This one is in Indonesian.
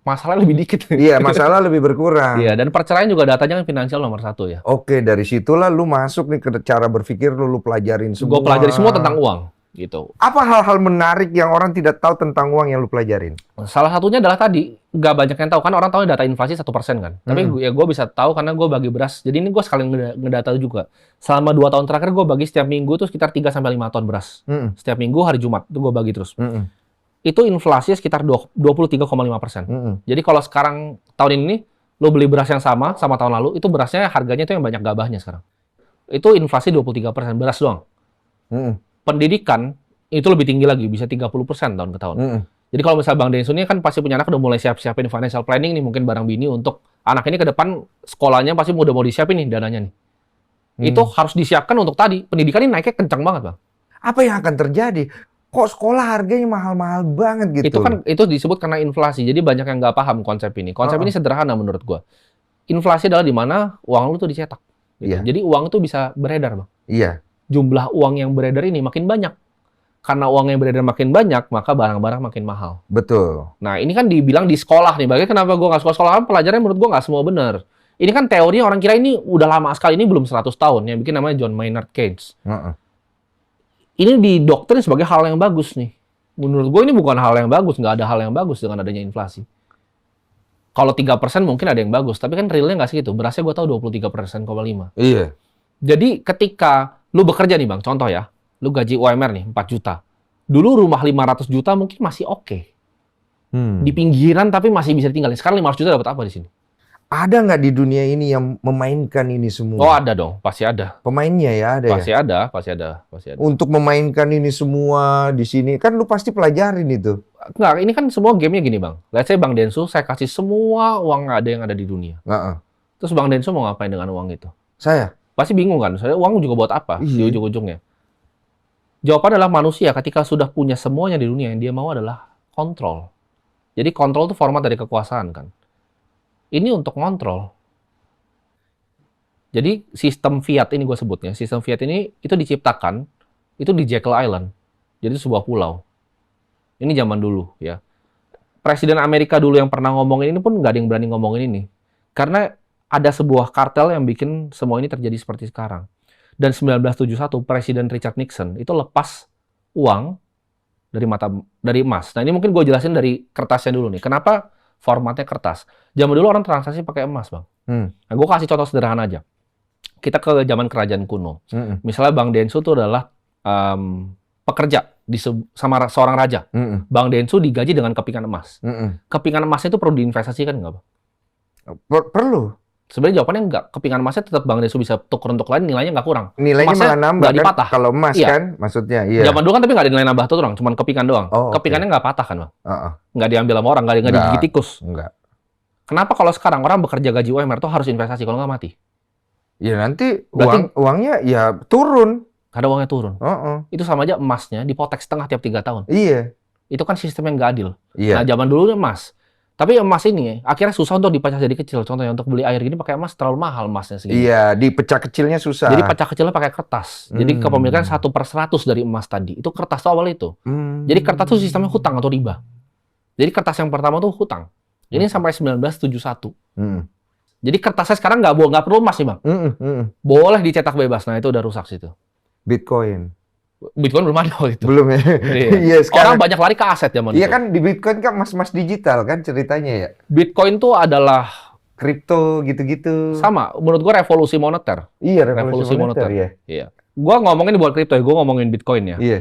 masalahnya lebih dikit. Iya, masalah lebih berkurang. Iya, dan perceraian juga datanya kan finansial nomor 1 ya. Oke, dari situlah lu masuk nih ke cara berpikir lu pelajarin semua. Gue pelajari semua tentang uang, gitu. Apa hal-hal menarik yang orang tidak tahu tentang uang yang lu pelajarin? Salah satunya adalah tadi, nggak banyak yang tahu. Kan orang tahu data inflasi 1% kan. Tapi ya gue bisa tahu karena gue bagi beras. Jadi ini gue sekalian ngedata juga. Selama 2 tahun terakhir gue bagi setiap minggu tuh sekitar 3-5 ton beras. Setiap minggu hari Jumat itu gue bagi terus. Itu inflasi sekitar 23,5%. Jadi kalau sekarang tahun ini lo beli beras yang sama tahun lalu, itu berasnya harganya itu yang banyak gabahnya sekarang. Itu inflasi 23% beras doang. Pendidikan itu lebih tinggi lagi, bisa 30% tahun ke tahun. Jadi kalau misalnya Bang Densu ini kan pasti punya anak udah mulai siap-siapin financial planning nih, mungkin barang bini untuk anak ini ke depan sekolahnya pasti udah mau disiapin nih dananya nih. Itu harus disiapkan untuk tadi, pendidikan ini naiknya kencang banget Bang. Apa yang akan terjadi? Kok sekolah harganya mahal-mahal banget gitu? Itu disebut karena inflasi. Jadi banyak yang nggak paham konsep ini. Konsep ini sederhana menurut gua. Inflasi adalah di mana uang lu tuh dicetak. Gitu. Jadi uang itu bisa beredar, Bang. Iya. Jumlah uang yang beredar ini makin banyak. Karena uang yang beredar makin banyak, maka barang-barang makin mahal. Betul. Nah, ini kan dibilang di sekolah nih. Bagaimana kenapa gua nggak suka sekolah? Kan pelajarannya menurut gua nggak semua benar. Ini kan teori orang kira ini udah lama sekali. Ini belum 100 tahun. Yang bikin namanya John Maynard Keynes. Ini didoktrin sebagai hal yang bagus nih. Menurut gue ini bukan hal yang bagus, nggak ada hal yang bagus dengan adanya inflasi. Kalau 3% mungkin ada yang bagus, tapi kan realnya nggak segitu. Berasnya gue tahu 23,5%. Iya. Jadi ketika lu bekerja nih Bang, contoh ya, lu gaji UMR nih 4 juta. Dulu rumah 500 juta mungkin masih oke. Di pinggiran tapi masih bisa ditinggalin. Sekarang 500 juta dapat apa di sini? Ada nggak di dunia ini yang memainkan ini semua? Oh ada dong, pasti ada. Pemainnya ya ada pasti ya? Pasti ada. Untuk memainkan ini semua di sini, kan lu pasti pelajarin itu. Enggak, ini kan semua gamenya gini Bang. Let's say Bang Densu, saya kasih semua uang ada yang ada di dunia. Terus Bang Densu mau ngapain dengan uang itu? Saya? Pasti bingung kan, saya uang juga buat apa di ujung-ujungnya? Jawaban adalah manusia ketika sudah punya semuanya di dunia, yang dia mau adalah kontrol. Jadi kontrol itu format dari kekuasaan kan. Ini untuk kontrol. Jadi sistem fiat ini gue sebutnya, sistem fiat ini itu diciptakan itu di Jekyll Island. Jadi sebuah pulau. Ini zaman dulu ya. Presiden Amerika dulu yang pernah ngomongin ini pun nggak ada yang berani ngomongin ini. Dari ada sebuah kartel yang bikin semua ini terjadi seperti sekarang. Dan 1971 Presiden Richard Nixon itu lepas uang dari emas. Nah ini mungkin gue jelasin dari kertasnya dulu nih. Kenapa formatnya kertas? Zaman dulu orang transaksi pakai emas, Bang. Nah, gue kasih contoh sederhana aja. Kita ke zaman kerajaan kuno. Misalnya Bang Densu itu adalah pekerja sama seorang raja. Bang Densu digaji dengan kepingan emas. Kepingan emasnya itu perlu diinvestasikan nggak, Bang? Perlu. Sebenarnya jawabannya enggak. Kepingan emasnya tetap Bang Densu bisa tuker untuk lain, nilainya nggak kurang. Nilainya malah nambah kan? Dipatah. Kalau emas kan, maksudnya. Iya. Zaman dulu kan tapi nggak ada nilai nambah tuh, cuman kepingan doang. Kepingannya nggak patah kan, Bang? Nggak diambil sama orang, nggak digigit tikus. Enggak. Kenapa kalau sekarang orang bekerja gaji UMR tuh harus investasi, kalau nggak mati? Ya nanti uangnya ya turun. Ada uangnya turun. Itu sama aja emasnya dipotek setengah tiap 3 tahun. Iya. Itu kan sistem yang nggak adil. Iya. Nah zaman dulu emas. Tapi emas ini akhirnya susah untuk dipecah jadi kecil. Contohnya untuk beli air gini pakai emas terlalu mahal emasnya segini. Iya, dipecah kecilnya susah. Jadi pecah kecilnya pakai kertas. Jadi kepemilikan 1/100 dari emas tadi. Itu kertas tuh awal itu. Jadi kertas tuh sistemnya hutang atau riba. Jadi kertas yang pertama tuh hutang. Ini sampai 1971. Jadi kertasnya sekarang nggak perlu emas nih Bang. Boleh dicetak bebas. Nah itu udah rusak situ. Bitcoin belum ada waktu itu. Belum ya? Iya, sekarang orang banyak lari ke aset zaman itu. Iya itu. kan di Bitcoin kan emas digital kan ceritanya ya. Bitcoin tuh adalah kripto gitu-gitu. Sama, menurut gua revolusi moneter. Iya, revolusi moneter ya. Iya. Gua ngomongin buat kripto ya, gua ngomongin Bitcoin ya. Iya.